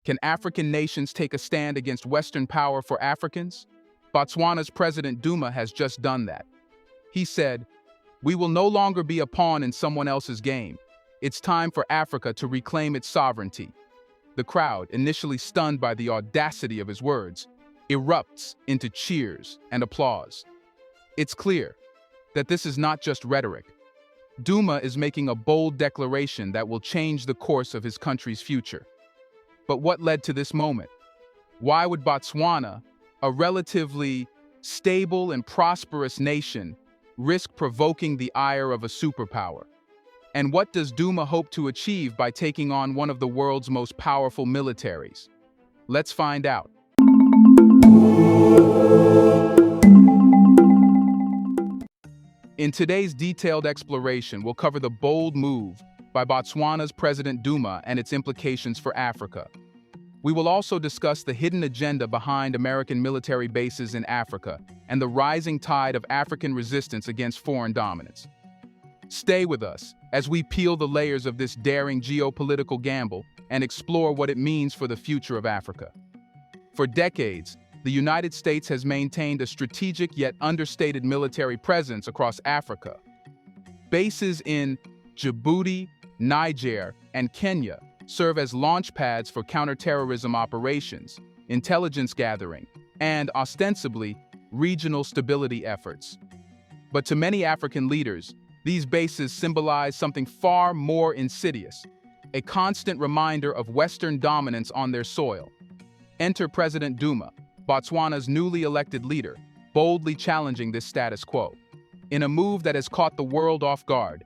Can African nations take a stand against Western power for Africans? Botswana's President Duma has just done that. He said, "We will no longer be a pawn in someone else's game. It's time for Africa to reclaim its sovereignty." The crowd, initially stunned by the audacity of his words, erupts into cheers and applause. It's clear that this is not just rhetoric. Duma is making a bold declaration that will change the course of his country's future. But what led to this moment? Why would Botswana, a relatively stable and prosperous nation, risk provoking the ire of a superpower? And what does Duma hope to achieve by taking on one of the world's most powerful militaries? Let's find out. In today's detailed exploration, we'll cover the bold move by Botswana's President Duma and its implications for Africa. We will also discuss the hidden agenda behind American military bases in Africa and the rising tide of African resistance against foreign dominance. Stay with us as we peel the layers of this daring geopolitical gamble and explore what it means for the future of Africa. For decades, the United States has maintained a strategic yet understated military presence across Africa. Bases in Djibouti, Niger, and Kenya serve as launch pads for counterterrorism operations, intelligence gathering, and, ostensibly, regional stability efforts. But to many African leaders, these bases symbolize something far more insidious, a constant reminder of Western dominance on their soil. Enter President Duma, Botswana's newly elected leader, boldly challenging this status quo. In a move that has caught the world off guard,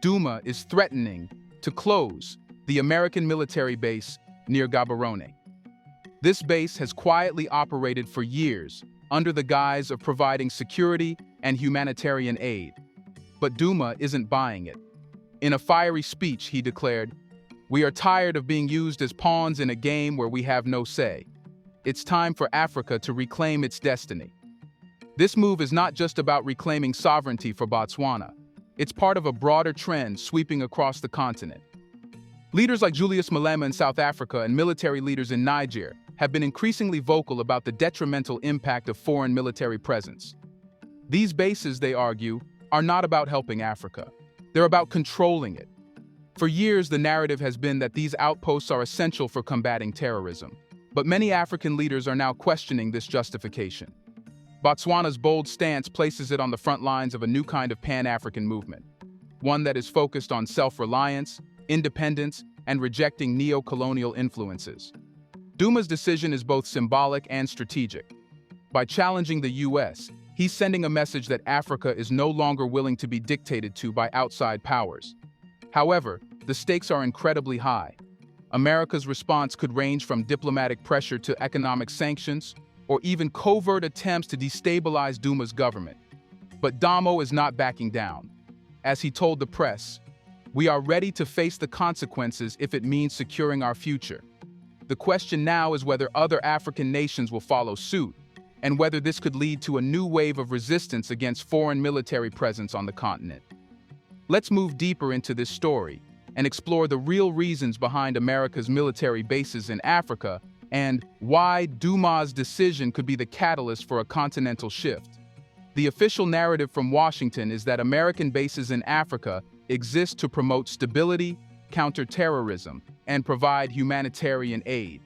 Duma is threatening to close the American military base near Gaborone. This base has quietly operated for years under the guise of providing security and humanitarian aid. But Duma isn't buying it. In a fiery speech, he declared, "We are tired of being used as pawns in a game where we have no say. It's time for Africa to reclaim its destiny." This move is not just about reclaiming sovereignty for Botswana. It's part of a broader trend sweeping across the continent. Leaders like Julius Malema in South Africa and military leaders in Niger have been increasingly vocal about the detrimental impact of foreign military presence. These bases, they argue, are not about helping Africa. They're about controlling it. For years, the narrative has been that these outposts are essential for combating terrorism. But many African leaders are now questioning this justification. Botswana's bold stance places it on the front lines of a new kind of Pan-African movement, one that is focused on self-reliance, independence, and rejecting neo-colonial influences. Duma's decision is both symbolic and strategic. By challenging the US, he's sending a message that Africa is no longer willing to be dictated to by outside powers. However, the stakes are incredibly high. America's response could range from diplomatic pressure to economic sanctions, or even covert attempts to destabilize Duma's government. But Damo is not backing down. As he told the press, "We are ready to face the consequences if it means securing our future." The question now is whether other African nations will follow suit, and whether this could lead to a new wave of resistance against foreign military presence on the continent. Let's move deeper into this story and explore the real reasons behind America's military bases in Africa and why Duma's decision could be the catalyst for a continental shift. The official narrative from Washington is that American bases in Africa exist to promote stability, counter terrorism, and provide humanitarian aid.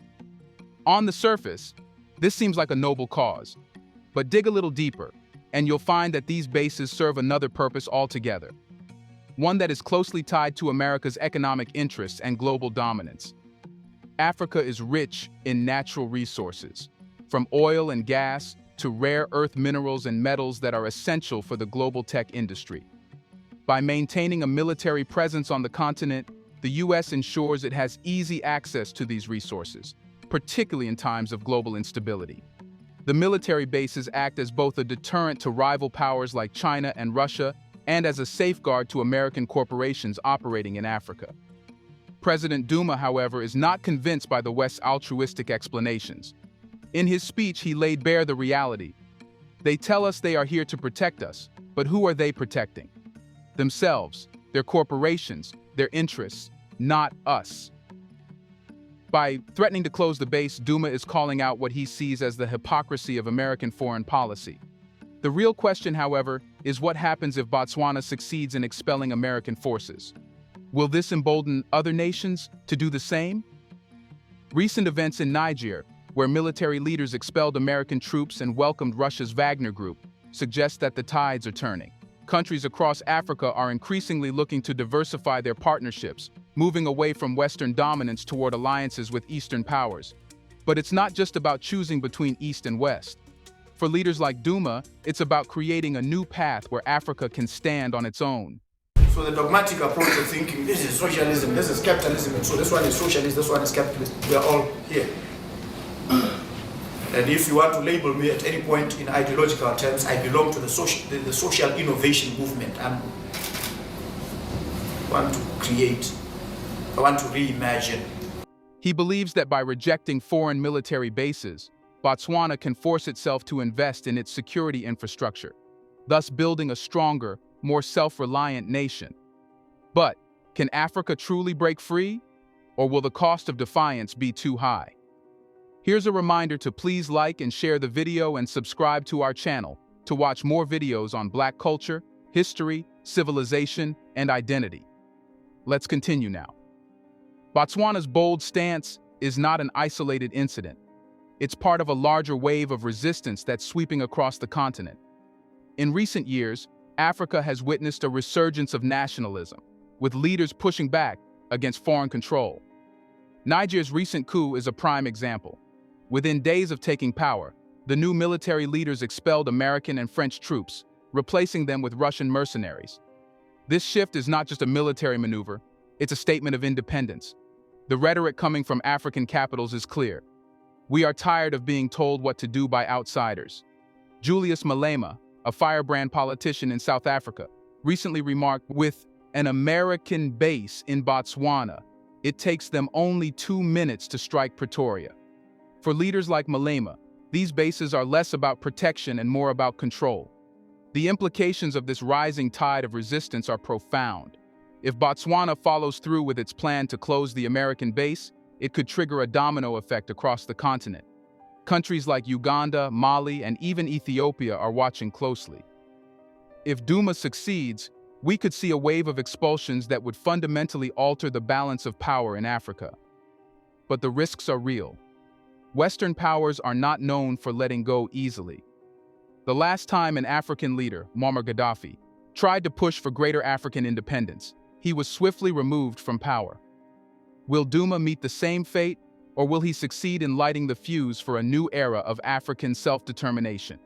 On the surface, this seems like a noble cause, but dig a little deeper, and you'll find that these bases serve another purpose altogether, one that is closely tied to America's economic interests and global dominance. Africa is rich in natural resources, from oil and gas to rare earth minerals and metals that are essential for the global tech industry. By maintaining a military presence on the continent, the US ensures it has easy access to these resources, particularly in times of global instability. The military bases act as both a deterrent to rival powers like China and Russia and as a safeguard to American corporations operating in Africa. President Duma, however, is not convinced by the West's altruistic explanations. In his speech, he laid bare the reality. They tell us they are here to protect us, but who are they protecting? Themselves, their corporations, their interests, not us. By threatening to close the base, Duma is calling out what he sees as the hypocrisy of American foreign policy. The real question, however, is what happens if Botswana succeeds in expelling American forces? Will this embolden other nations to do the same? Recent events in Niger, where military leaders expelled American troops and welcomed Russia's Wagner Group, suggest that the tides are turning. Countries across Africa are increasingly looking to diversify their partnerships, moving away from Western dominance toward alliances with Eastern powers. But it's not just about choosing between East and West. For leaders like Duma, it's about creating a new path where Africa can stand on its own. So the dogmatic approach of thinking, this is socialism, this is capitalism, and so this one is socialist, this one is capitalist, we are all here. And if you want to label me at any point in ideological terms, I belong to the social innovation movement. I want to create, I want to reimagine. He believes that by rejecting foreign military bases, Botswana can force itself to invest in its security infrastructure, thus building a stronger, more self-reliant nation. But can Africa truly break free? Or will the cost of defiance be too high? Here's a reminder to please like and share the video and subscribe to our channel to watch more videos on Black culture, history, civilization, and identity. Let's continue now. Botswana's bold stance is not an isolated incident. It's part of a larger wave of resistance that's sweeping across the continent. In recent years, Africa has witnessed a resurgence of nationalism, with leaders pushing back against foreign control. Niger's recent coup is a prime example. Within days of taking power, the new military leaders expelled American and French troops, replacing them with Russian mercenaries. This shift is not just a military maneuver, it's a statement of independence. The rhetoric coming from African capitals is clear. We are tired of being told what to do by outsiders. Julius Malema, a firebrand politician in South Africa, recently remarked, "With an American base in Botswana, it takes them only 2 minutes to strike Pretoria." For leaders like Malema, these bases are less about protection and more about control. The implications of this rising tide of resistance are profound. If Botswana follows through with its plan to close the American base, it could trigger a domino effect across the continent. Countries like Uganda, Mali, and even Ethiopia are watching closely. If Duma succeeds, we could see a wave of expulsions that would fundamentally alter the balance of power in Africa. But the risks are real. Western powers are not known for letting go easily. The last time an African leader, Muammar Gaddafi, tried to push for greater African independence, he was swiftly removed from power. Will Duma meet the same fate, or will he succeed in lighting the fuse for a new era of African self-determination?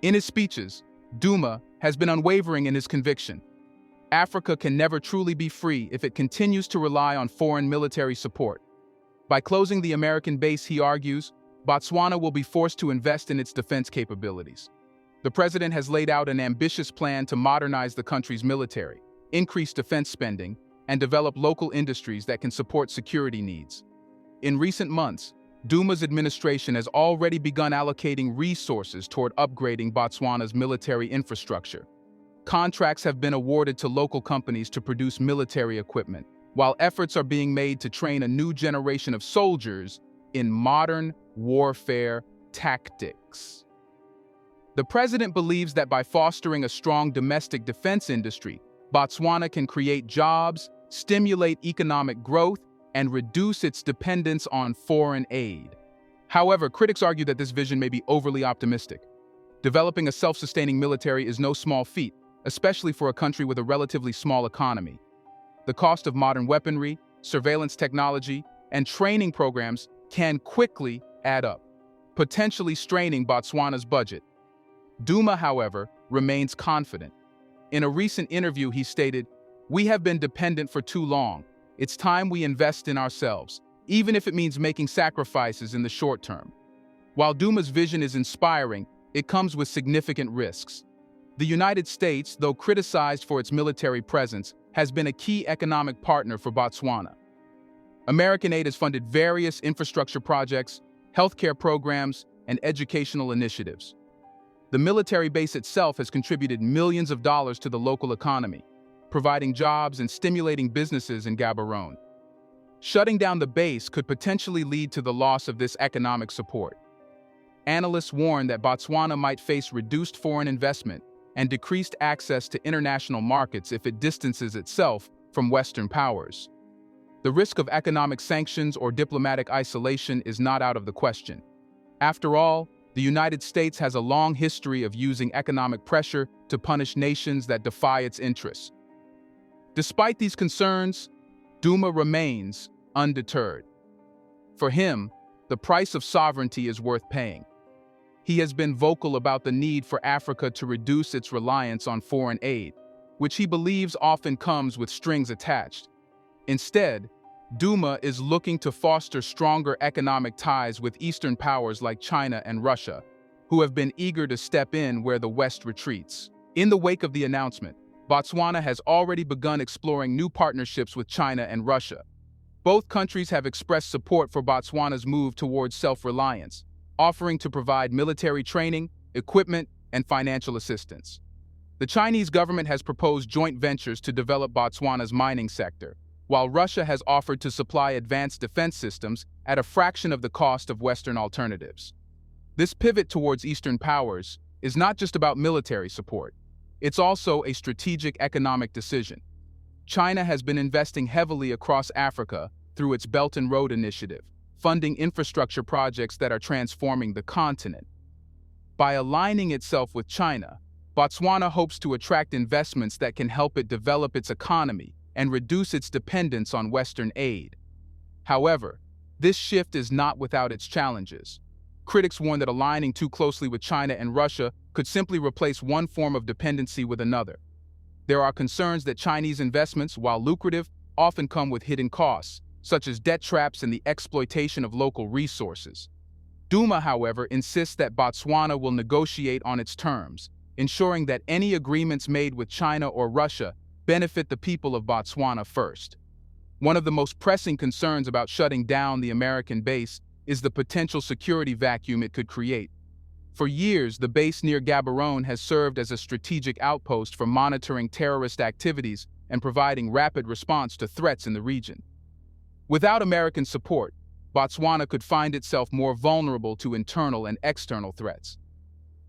In his speeches, Duma has been unwavering in his conviction. Africa can never truly be free if it continues to rely on foreign military support. By closing the American base, he argues, Botswana will be forced to invest in its defense capabilities. The president has laid out an ambitious plan to modernize the country's military, increase defense spending, and develop local industries that can support security needs. In recent months, Duma's administration has already begun allocating resources toward upgrading Botswana's military infrastructure. Contracts have been awarded to local companies to produce military equipment, while efforts are being made to train a new generation of soldiers in modern warfare tactics. The president believes that by fostering a strong domestic defense industry, Botswana can create jobs, stimulate economic growth, and reduce its dependence on foreign aid. However, critics argue that this vision may be overly optimistic. Developing a self-sustaining military is no small feat, especially for a country with a relatively small economy. The cost of modern weaponry, surveillance technology, and training programs can quickly add up, potentially straining Botswana's budget. Duma, however, remains confident. In a recent interview, he stated, "We have been dependent for too long. It's time we invest in ourselves, even if it means making sacrifices in the short term." While Duma's vision is inspiring, it comes with significant risks. The United States, though criticized for its military presence, has been a key economic partner for Botswana. American aid has funded various infrastructure projects, healthcare programs, and educational initiatives. The military base itself has contributed millions of dollars to the local economy, providing jobs and stimulating businesses in Gaborone. Shutting down the base could potentially lead to the loss of this economic support. Analysts warn that Botswana might face reduced foreign investment and decreased access to international markets if it distances itself from Western powers. The risk of economic sanctions or diplomatic isolation is not out of the question. After all, the United States has a long history of using economic pressure to punish nations that defy its interests. Despite these concerns, Duma remains undeterred. For him, the price of sovereignty is worth paying. He has been vocal about the need for Africa to reduce its reliance on foreign aid, which he believes often comes with strings attached. Instead, Duma is looking to foster stronger economic ties with Eastern powers like China and Russia, who have been eager to step in where the West retreats. In the wake of the announcement, Botswana has already begun exploring new partnerships with China and Russia. Both countries have expressed support for Botswana's move towards self-reliance, offering to provide military training, equipment, and financial assistance. The Chinese government has proposed joint ventures to develop Botswana's mining sector, while Russia has offered to supply advanced defense systems at a fraction of the cost of Western alternatives. This pivot towards Eastern powers is not just about military support. It's also a strategic economic decision. China has been investing heavily across Africa through its Belt and Road Initiative, funding infrastructure projects that are transforming the continent. By aligning itself with China, Botswana hopes to attract investments that can help it develop its economy and reduce its dependence on Western aid. However, this shift is not without its challenges. Critics warn that aligning too closely with China and Russia could simply replace one form of dependency with another. There are concerns that Chinese investments, while lucrative, often come with hidden costs, such as debt traps and the exploitation of local resources. Duma, however, insists that Botswana will negotiate on its terms, ensuring that any agreements made with China or Russia benefit the people of Botswana first. One of the most pressing concerns about shutting down the American base is the potential security vacuum it could create. For years, the base near Gaborone has served as a strategic outpost for monitoring terrorist activities and providing rapid response to threats in the region. Without American support, Botswana could find itself more vulnerable to internal and external threats.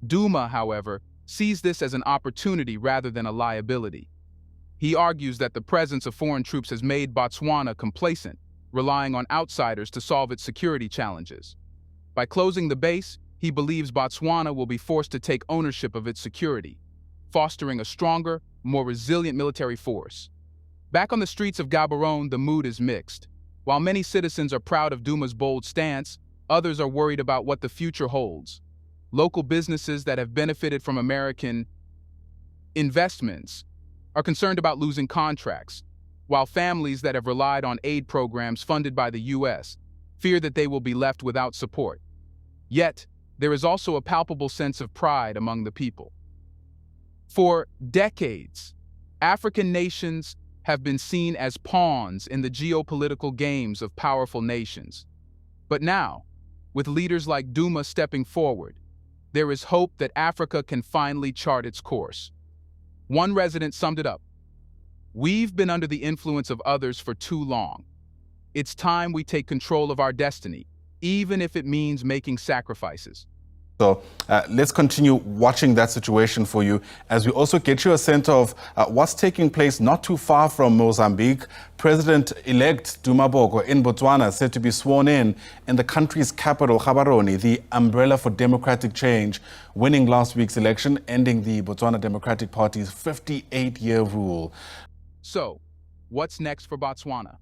Duma, however, sees this as an opportunity rather than a liability. He argues that the presence of foreign troops has made Botswana complacent, relying on outsiders to solve its security challenges. By closing the base, he believes Botswana will be forced to take ownership of its security, fostering a stronger, more resilient military force. Back on the streets of Gaborone, the mood is mixed. While many citizens are proud of Duma's bold stance, others are worried about what the future holds. Local businesses that have benefited from American investments are concerned about losing contracts, while families that have relied on aid programs funded by the U.S. fear that they will be left without support. Yet, there is also a palpable sense of pride among the people. For decades, African nations have been seen as pawns in the geopolitical games of powerful nations. But now, with leaders like Duma stepping forward, there is hope that Africa can finally chart its course. One resident summed it up: "We've been under the influence of others for too long. It's time we take control of our destiny, even if it means making sacrifices." So let's continue watching that situation for you as we also get you a sense of what's taking place not too far from Mozambique. President-elect Duma in Botswana is said to be sworn in the country's capital, Gaborone, the umbrella for democratic change, winning last week's election, ending the Botswana Democratic Party's 58-year rule. So, what's next for Botswana?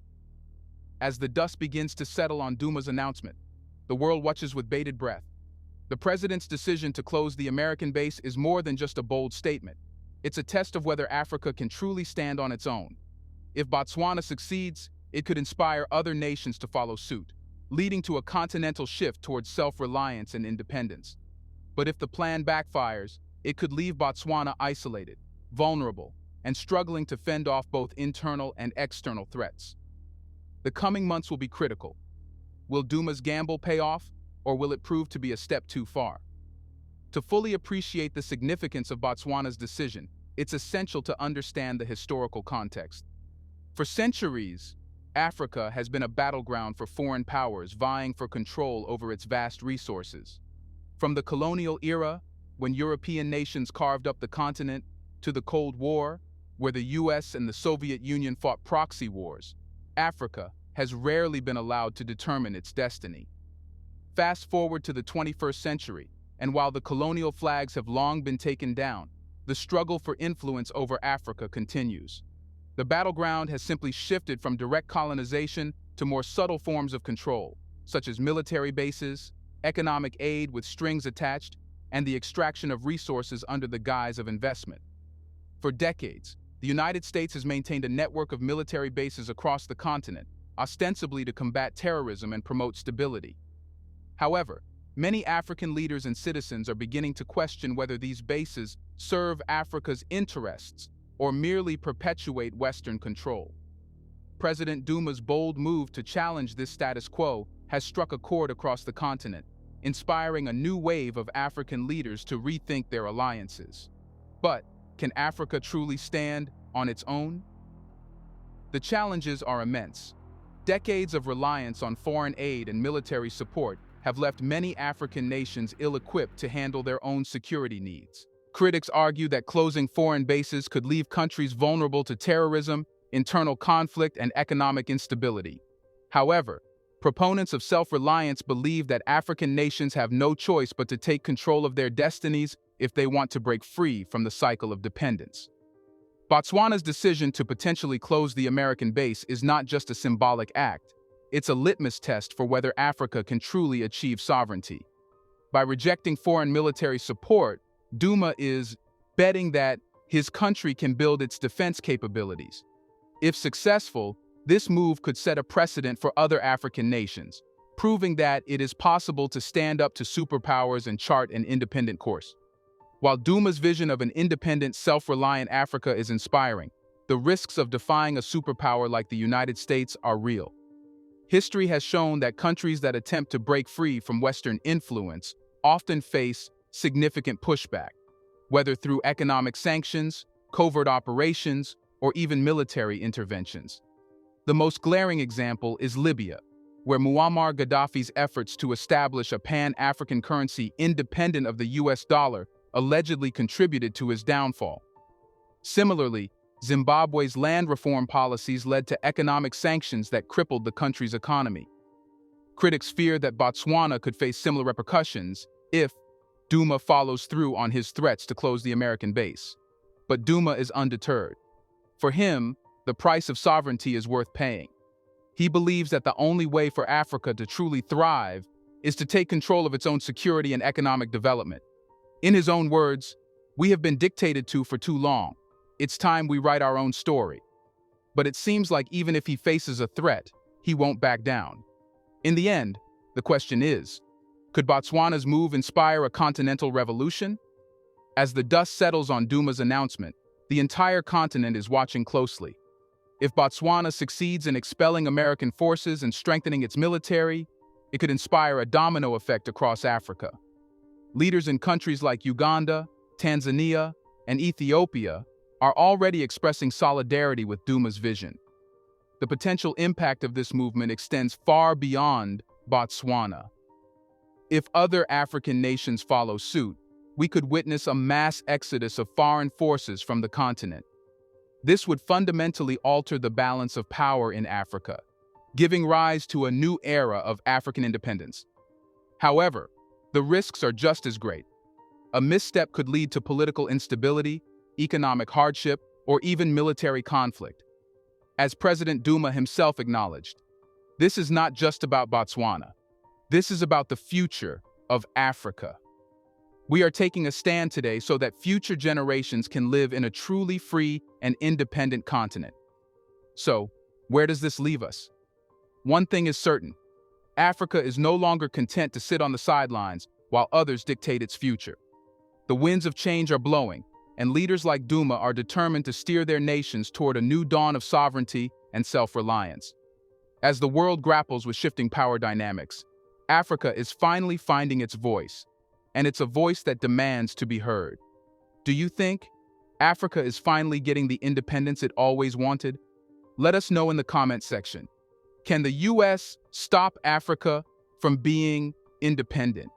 As the dust begins to settle on Duma's announcement, the world watches with bated breath. The president's decision to close the American base is more than just a bold statement. It's a test of whether Africa can truly stand on its own. If Botswana succeeds, it could inspire other nations to follow suit, leading to a continental shift towards self-reliance and independence. But if the plan backfires, it could leave Botswana isolated, vulnerable, and struggling to fend off both internal and external threats. The coming months will be critical. Will Duma's gamble pay off, or will it prove to be a step too far? To fully appreciate the significance of Botswana's decision, it's essential to understand the historical context. For centuries, Africa has been a battleground for foreign powers vying for control over its vast resources. From the colonial era, when European nations carved up the continent, to the Cold War, where the US and the Soviet Union fought proxy wars, Africa has rarely been allowed to determine its destiny. Fast forward to the 21st century, and while the colonial flags have long been taken down, the struggle for influence over Africa continues. The battleground has simply shifted from direct colonization to more subtle forms of control, such as military bases, economic aid with strings attached, and the extraction of resources under the guise of investment. For decades, the United States has maintained a network of military bases across the continent, ostensibly to combat terrorism and promote stability. However, many African leaders and citizens are beginning to question whether these bases serve Africa's interests or merely perpetuate Western control. President Duma's bold move to challenge this status quo has struck a chord across the continent, inspiring a new wave of African leaders to rethink their alliances. But can Africa truly stand on its own? The challenges are immense. Decades of reliance on foreign aid and military support have left many African nations ill-equipped to handle their own security needs. Critics argue that closing foreign bases could leave countries vulnerable to terrorism, internal conflict, and economic instability. However, proponents of self-reliance believe that African nations have no choice but to take control of their destinies if they want to break free from the cycle of dependence. Botswana's decision to potentially close the American base is not just a symbolic act. It's a litmus test for whether Africa can truly achieve sovereignty. By rejecting foreign military support, Duma is betting that his country can build its defense capabilities. If successful, this move could set a precedent for other African nations, proving that it is possible to stand up to superpowers and chart an independent course. While Duma's vision of an independent, self-reliant Africa is inspiring, the risks of defying a superpower like the United States are real. History has shown that countries that attempt to break free from Western influence often face significant pushback, whether through economic sanctions, covert operations, or even military interventions. The most glaring example is Libya, where Muammar Gaddafi's efforts to establish a pan-African currency independent of the US dollar allegedly contributed to his downfall. Similarly, Zimbabwe's land reform policies led to economic sanctions that crippled the country's economy. Critics fear that Botswana could face similar repercussions if Duma follows through on his threats to close the American base. But Duma is undeterred. For him, the price of sovereignty is worth paying. He believes that the only way for Africa to truly thrive is to take control of its own security and economic development. In his own words, "We have been dictated to for too long. It's time we write our own story." But it seems like even if he faces a threat, he won't back down. In the end, the question is, could Botswana's move inspire a continental revolution? As the dust settles on Duma's announcement, the entire continent is watching closely. If Botswana succeeds in expelling American forces and strengthening its military, it could inspire a domino effect across Africa. Leaders in countries like Uganda, Tanzania, and Ethiopia are already expressing solidarity with Duma's vision. The potential impact of this movement extends far beyond Botswana. If other African nations follow suit, we could witness a mass exodus of foreign forces from the continent. This would fundamentally alter the balance of power in Africa, giving rise to a new era of African independence. However, the risks are just as great. A misstep could lead to political instability, economic hardship, or even military conflict. As President Duma himself acknowledged, this is not just about Botswana. This is about the future of Africa. We are taking a stand today so that future generations can live in a truly free and independent continent. So, where does this leave us? One thing is certain. Africa is no longer content to sit on the sidelines while others dictate its future. The winds of change are blowing, and leaders like Duma are determined to steer their nations toward a new dawn of sovereignty and self-reliance. As the world grapples with shifting power dynamics, Africa is finally finding its voice, and it's a voice that demands to be heard. Do you think Africa is finally getting the independence it always wanted? Let us know in the comment section. Can the US stop Africa from being independent?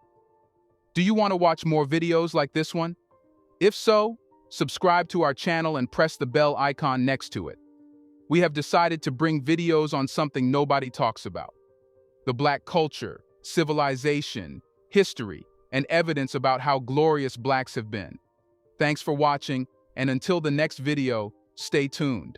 Do you want to watch more videos like this one? If so, subscribe to our channel and press the bell icon next to it. We have decided to bring videos on something nobody talks about: the Black culture, civilization, history, and evidence about how glorious Blacks have been. Thanks for watching, and until the next video, stay tuned.